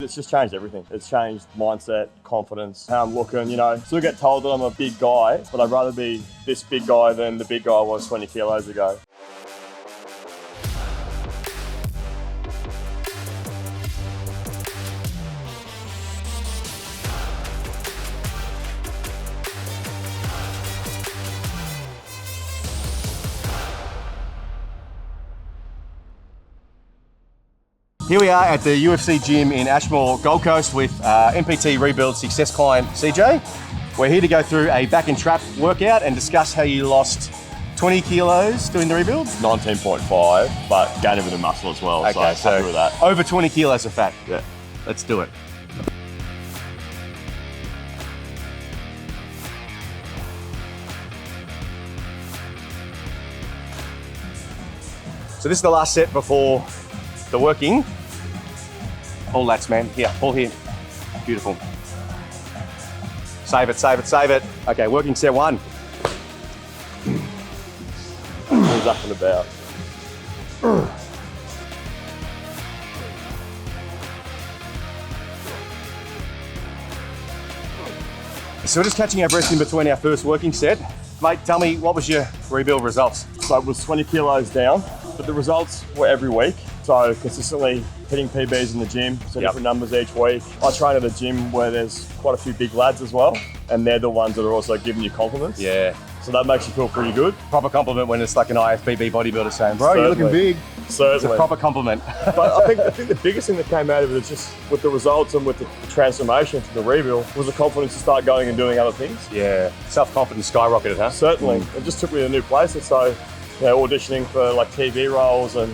it's just changed everything. It's changed mindset, confidence, how I'm looking, you know. Still get told that I'm a big guy, but I'd rather be this big guy than the big guy I was 20 kilos ago. Here we are at the UFC gym in Ashmore, Gold Coast with MPT Rebuild Success client CJ. We're here to go through a back and trap workout and discuss how you lost 20 kilos doing the rebuild. 19.5, but gained a bit of muscle as well. Okay, so happy with that. Over 20 kilos of fat. Yeah. Let's do it. So this is the last set before the working. All lats, man. Here, all here. Beautiful. Save it, save it, save it. Okay, working set one. He's up and about. So we're just catching our breath in between our first working set. Mate, tell me, what was your rebuild results? So it was 20 kilos down, but the results were every week. So consistently hitting PBs in the gym, so different numbers each week. I train at a gym where there's quite a few big lads as well, and they're the ones that are also giving you confidence. Yeah. So that makes you feel pretty good. Proper compliment when it's like an IFBB bodybuilder saying, bro, you're looking big. Certainly. It's a proper compliment. But I think the biggest thing that came out of it is just with the results and with the transformation to the rebuild was the confidence to start going and doing other things. Yeah. Self-confidence skyrocketed, huh? Certainly. It just took me to a new place. And so, you know, auditioning for like TV roles and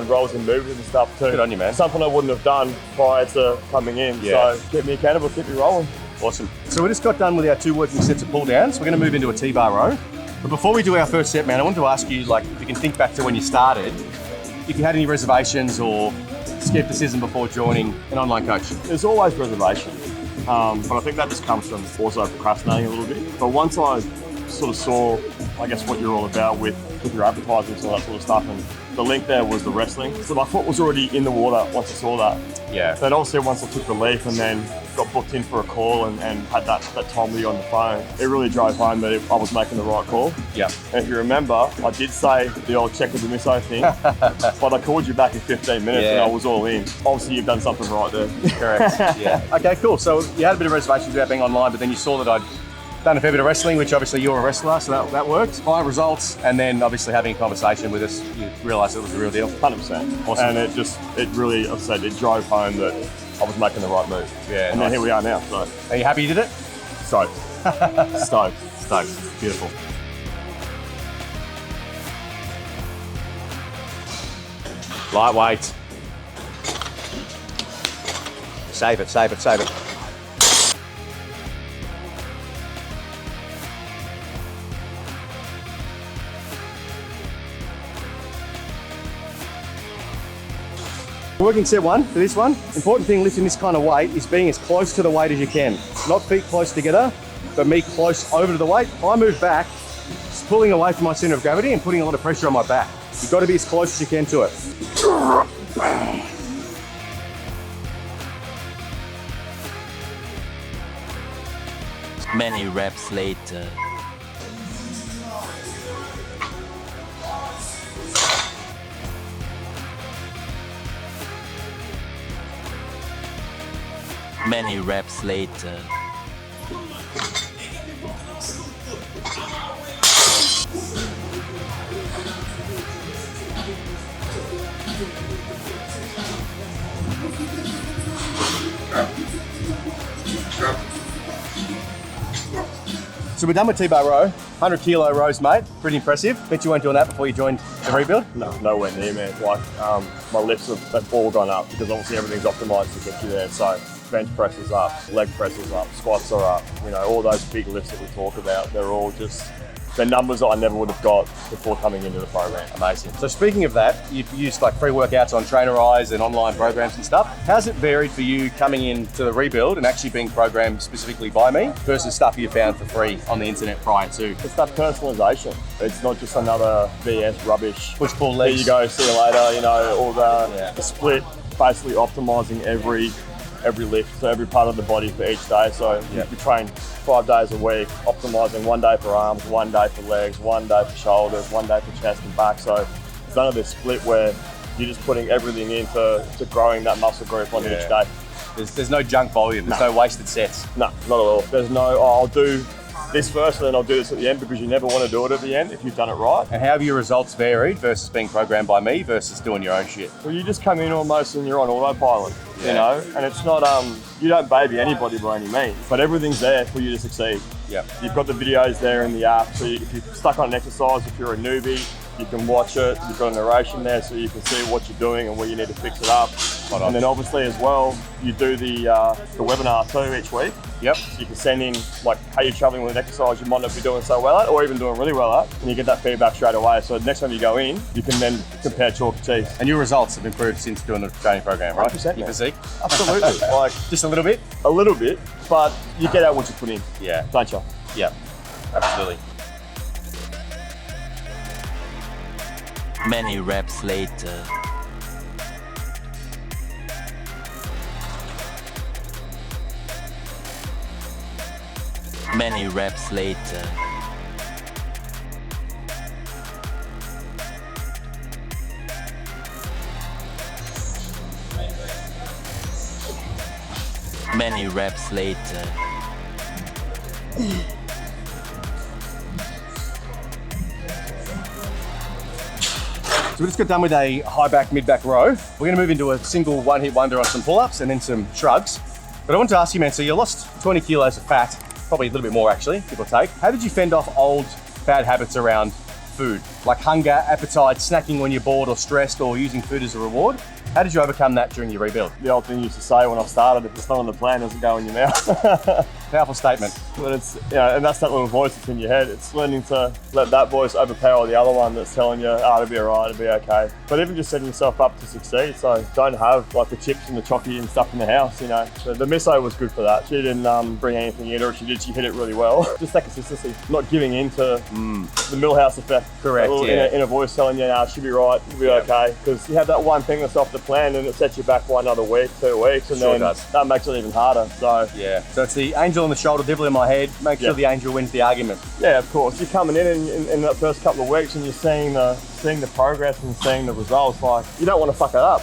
roles in movies and stuff too. Good on you, man. Something I wouldn't have done prior to coming in. Yeah. So keep me accountable, keep me rolling. Awesome. So we just got done with our 2 working sets of pull downs. We're going to move into a T-bar row. But before we do our first set, man, I wanted to ask you, like, if you can think back to when you started, if you had any reservations or skepticism before joining an online coach. There's always reservation, but I think that just comes from also procrastinating a little bit. But once I sort of saw, I guess, what you're all about with your advertising and all that sort of stuff, and the link there was the wrestling. So my foot was already in the water once I saw that. Yeah. Then obviously once I took the leap and then got booked in for a call and had that time with you on the phone, it really drove home that I was making the right call. Yeah. And if you remember, I did say the old check with the misso thing, but I called you back in 15 minutes and I was all in. Obviously you've done something right there. Correct, yeah. Okay, cool. So you had a bit of reservations about being online, but then you saw that I'd done a fair bit of wrestling, which obviously you're a wrestler, so that worked. Client results, and then obviously having a conversation with us, you realised it was the real deal. 100%. Awesome. And it really, as I said, it drove home that I was making the right move. Yeah, and nice. then here we are now. So. Are you happy you did it? Stoked. Stoked. Stoked. Beautiful. Lightweight. Save it, save it, save it. Working set one for this one. Important thing lifting this kind of weight is being as close to the weight as you can. Not feet close together, but me close over to the weight. I move back, just pulling away from my center of gravity and putting a lot of pressure on my back. You've got to be as close as you can to it. Many reps later. Many reps later. So we're done with T-bar row. 100 kilo rows, mate. Pretty impressive. Bet you weren't doing that before you joined the rebuild? No, nowhere near, man. Like, my lifts have all gone up because obviously everything's optimized to get you there. So bench presses up, leg presses up, squats are up. You know, all those big lifts that we talk about, they're all just the numbers that I never would have got before coming into the program. Amazing. So speaking of that, you've used like free workouts on Trainerize and online programs and stuff. How's it varied for you coming into the rebuild and actually being programmed specifically by me versus stuff you found for free on the internet prior to? It's that personalization. It's not just another BS rubbish. Push pull legs. There you go, see you later, you know, all the split, basically optimizing every every lift, so every part of the body for each day. So Yep. you train 5 days a week, optimizing 1 day for arms, 1 day for legs, 1 day for shoulders, 1 day for chest and back. So it's none of this split where you're just putting everything into growing that muscle group on each day. There's no junk volume, there's no wasted sets. No, not at all. There's no, oh, I'll do this first and then I'll do this at the end, because you never want to do it at the end if you've done it right. And how have your results varied versus being programmed by me versus doing your own shit? Well, you just come in almost and you're on autopilot, Yeah. you know? And it's not, you don't baby anybody by any means, but everything's there for you to succeed. Yeah. You've got the videos there in the app, so if you're stuck on an exercise, if you're a newbie, you can watch it. You've got a narration there so you can see what you're doing and where you need to fix it up. And then obviously as well, you do the webinar too each week. Yep. So you can send in like how you're traveling with an exercise you might not be doing so well at, or even doing really well at, and you get that feedback straight away. So next time you go in, you can then compare chalk and cheese. And your results have improved since doing the training program, right? 100%, Your man. physique? Absolutely. Like Just a little bit? a little bit, but you get out what you put in, Yeah. don't you? Yeah. Absolutely. Many reps later. Many reps later. Many reps later. So we just got done with a high back, mid back row. We're gonna move into a single one hit wonder on some pull-ups and then some shrugs. But I want to ask you, man, so you lost 20 kilos of fat, probably a little bit more actually, give or take. How did you fend off old bad habits around food? Like hunger, appetite, snacking when you're bored or stressed, or using food as a reward? How did you overcome that during your rebuild? The old thing you used to say when I started, if it's not on the plan, it doesn't go in your mouth. Powerful statement. But it's, you know, and that's that little voice that's in your head. It's learning to let that voice overpower the other one that's telling you, oh, it'll be all right, it'll be okay. But even just setting yourself up to succeed. So don't have like the chips and the chocky and stuff in the house, you know. So the misso was good for that. She didn't bring anything in, or if she did, she hit it really well. Just that consistency, not giving in to the Millhouse effect. Correct, A little yeah. inner voice telling you, nah, she'll be right, it'll be okay. Because you have that one thing that's off the plan and it sets you back by another week, 2 weeks, and Sure then does. that makes it even harder. So Yeah. So it's the angel on the shoulder, devil in my head. Make sure Yeah. the angel wins the argument. yeah, of course, you're coming in that first couple of weeks and you're seeing the progress and seeing the results. Like, you don't want to fuck it up.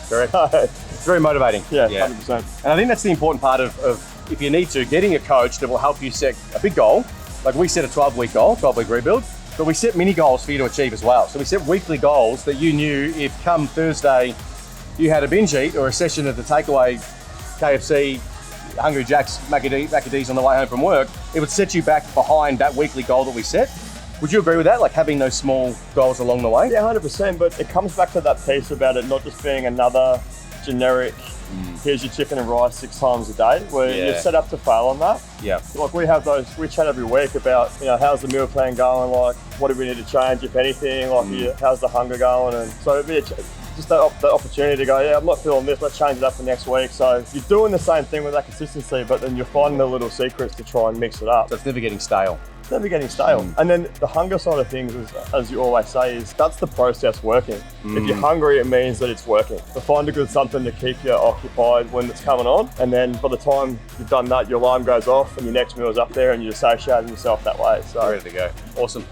Correct. So, It's very motivating. yeah, 100%. And I think that's the important part of if you need to, getting a coach that will help you set a big goal. Like we set a 12-week goal, 12-week rebuild, but we set mini goals for you to achieve as well. So we set weekly goals that you knew if come Thursday you had a binge eat or a session at the takeaway KFC, Hungry Jack's, Maccadees on the way home from work, it would set you back behind that weekly goal that we set. Would you agree with that? Like having those small goals along the way? Yeah, 100%, but it comes back to that piece about it not just being another generic, here's your chicken and rice 6 times a day, where Yeah. you're set up to fail on that. Yeah. Like we chat every week about, you know, how's the meal plan going, like what do we need to change, if anything, like how's the hunger going, and so it'd be just that opportunity to go, yeah, I'm not feeling this, let's change it up for next week. So you're doing the same thing with that consistency, but then you're finding the little secrets to try and mix it up. So it's never getting stale. It's never getting stale. And then the hunger side of things, is, as you always say, is that's the process working. If you're hungry, it means that it's working. So find a good something to keep you occupied when it's coming on. And then by the time you've done that, your alarm goes off and your next meal is up there and you're associating yourself that way. So Ready to go. Awesome.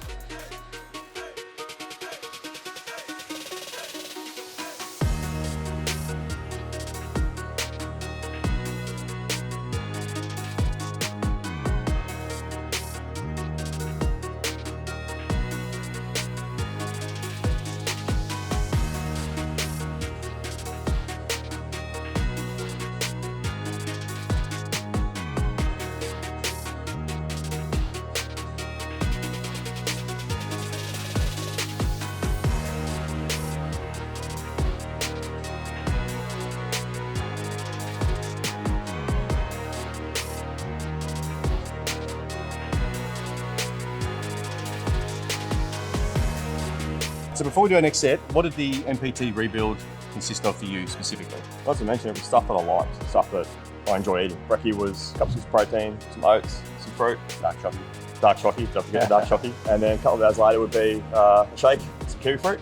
So before we do our next set, what did the MPT rebuild consist of for you specifically? as I mentioned, it was stuff that I liked, stuff that I enjoy eating. Brekkie was a couple of protein, some oats, some fruit, Dark chocolate. dark chocky, don't forget the dark chocky. And then a couple of hours later would be a shake, some kiwi fruit,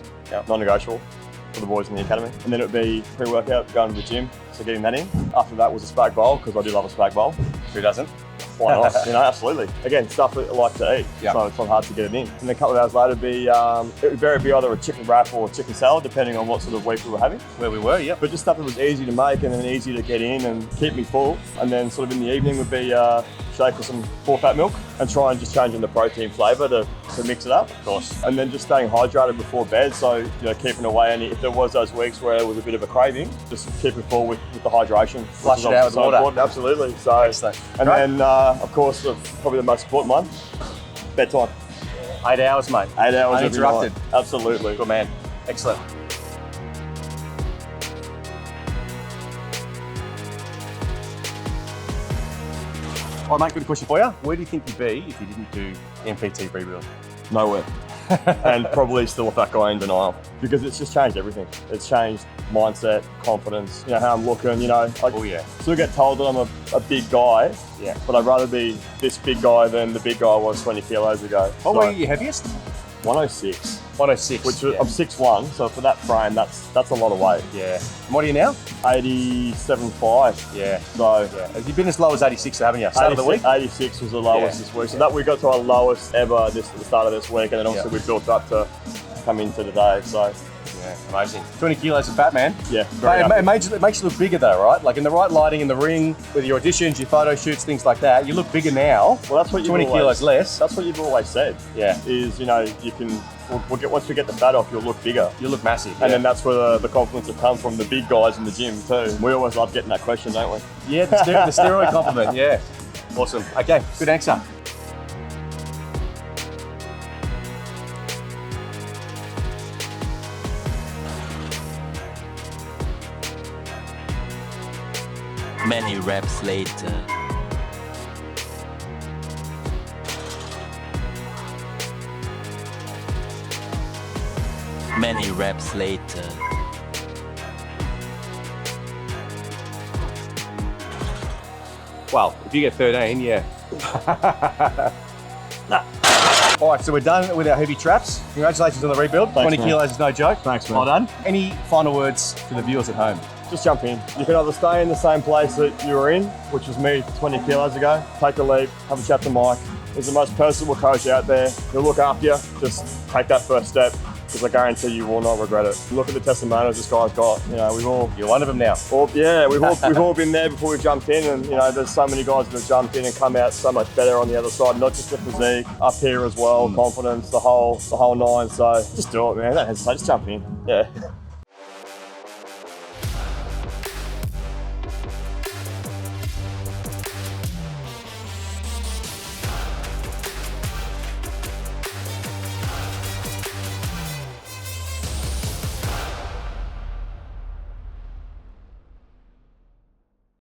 non-negotiable for the boys in the academy. And then it would be pre-workout, going to the gym, So getting that in. After that was a spag bowl, because I do love a spag bowl. Who doesn't? Why not? You know, absolutely. Again, stuff that I like to eat, so it's not hard to get it in. And then a couple of hours later, it would be either a chicken wrap or a chicken salad, depending on what sort of week we were having. Where we were, yeah. But just stuff that was easy to make and then easy to get in and keep me full. And then sort of in the evening would be shake with some full fat milk and try and just change in the protein flavour to mix it up. Of course. And then just staying hydrated before bed. So, you know, keeping away any, if there was those weeks where it was a bit of a craving, just keep it full with the hydration. Flush it out with water. Important. Absolutely. So, excellent. And then, of course, probably the most important one, bedtime. 8 hours, mate. 8 hours every uninterrupted. night. Absolutely. Good man. Excellent. All right, mate, good question for you. Where do you think you'd be if you didn't do MPT rebuild? Nowhere. And probably still a fat guy in denial, because it's just changed everything. It's changed mindset, confidence, you know, how I'm looking, you know. I still get told that I'm a big guy, but I'd rather be this big guy than the big guy I was 20 kilos ago. What were you heaviest? 106. 106. Which I'm 6'1", so for that frame, that's a lot of weight. Yeah. And what are you now? 87.5. Yeah. So have you been as low as 86, haven't you? Start of the week? 86 was the lowest this week. So that we got to our lowest ever at the start of this week, and then also we built up to come into today. So yeah, amazing. 20 kilos of fat, man. Yeah, it makes you look bigger though, right? Like in the right lighting, in the ring, with your auditions, your photo shoots, things like that, you look bigger now. Well, that's what 20 kilos less. That's what you've always said. Yeah. Is, you know, you can, once we get the fat off, you'll look bigger. You'll look massive. And then that's where the confidence will come from the big guys in the gym too. We always love getting that question, don't we? Yeah, the steroid compliment, yeah. Awesome. Okay, good answer. Many reps later. Many reps later. Well, if you get 13, yeah. All right, so we're done with our heavy traps. Congratulations on the rebuild. Thanks, 20 man. kilos is no joke. Thanks, man. Well done. Any final words to the viewers at home? Just jump in. You can either stay in the same place that you were in, which was me 20 kilos ago, take a leap, have a chat to Mike. He's the most personable coach out there. He'll look after you. Just take that first step, because I guarantee you will not regret it. Look at the testimonials this guy's got. You know, You're one of them now. We've all been there before we jumped in, and you know, there's so many guys that have jumped in and come out so much better on the other side. Not just the physique, up here as well, confidence, the whole nine. So just do it, man. Don't hesitate. Just jump in. Yeah.